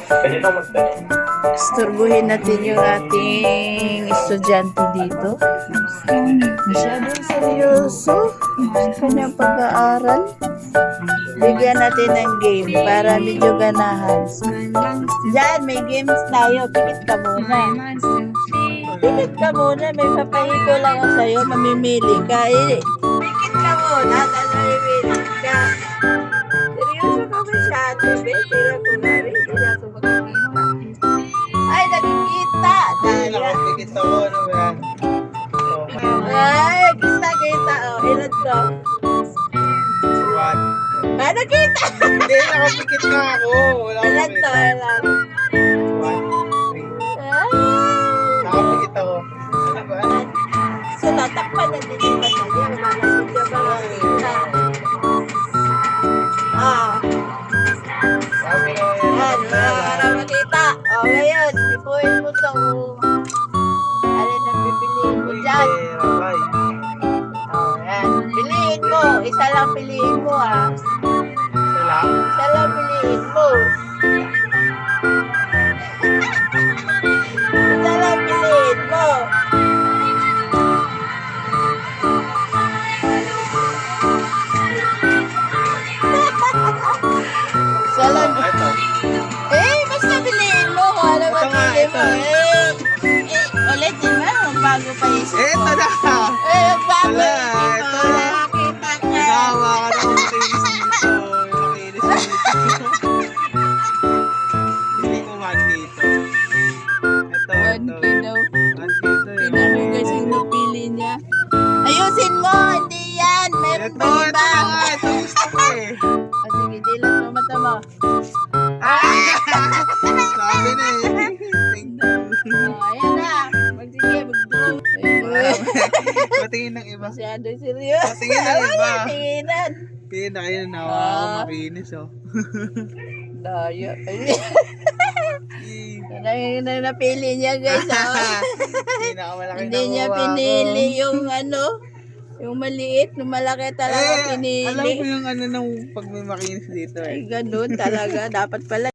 Ganito magdala. Istorbohin natin yung ating estudyante dito. Masyadong seryoso sa kanyang pag-aaral. Bigyan natin ng game para medyo ganahan. Diyan, may games tayo. Pikit ka muna. Pikit ka muna. May papahiko lang ako sa'yo. Mamimili ka. Pikit ka muna. Tapos mamimili ka. Seryoso ka masyado. Tira ko na rin. Tira ko makikita. Ay, nakikita. Ay, nakapikit ako. Ano ba yan? Ay, kita. Oh, ilan to? What? Ah, nakita. Hindi, nakapikit na ako. Wala akong Ilan to? makita. Ilan? One, three. Ay. Nakapikit ako. Ano ba? So, tatakpan na din yung bata niya. Wala na siya ba makita. Ah. Sabi ko yan. Yan, para makita. O, ngayon, ipuin mo to. Alin ang pipiliin mo dyan? Rabay. O, yan. Piliin mo. Isa lang piliin mo, ha. Sala. Isa lang piliin mo. Isa lang piliin mo. Isa lang. Ito. Basta piliin mo kung ano Ito nga, mapili mo. ito. Ulitin mo, bago pa isip mo. Ito na. Bago Wala, isip ito mo. na. Nakakita ka. Nakawa ka na kung makinis dito. Makinis dito. Hindi ko one dito. Ito, ito. Kilo. One dito eh. Pinahugas yung napili niya. Ayusin mo, hindi yan. Meron Ito, pa ito iba. na nga. Ito gusto ko eh. Sige, dilat mo mata mo. Sabi na eh. Thank you. Ayan na. Sige, mag-draw. Patingin ng iba. Masyado seryoso. Patingin ng iba. Tinginan. Tingin na kayo na ako makinis oh. Dayo. Napili niya guys. Pinakamalaki Hindi niya pinili yung ano, yung maliit, yung malaki talaga Alam pinili. mo yung ano nung pag may makinis dito eh. Ay, ganun talaga. Dapat pala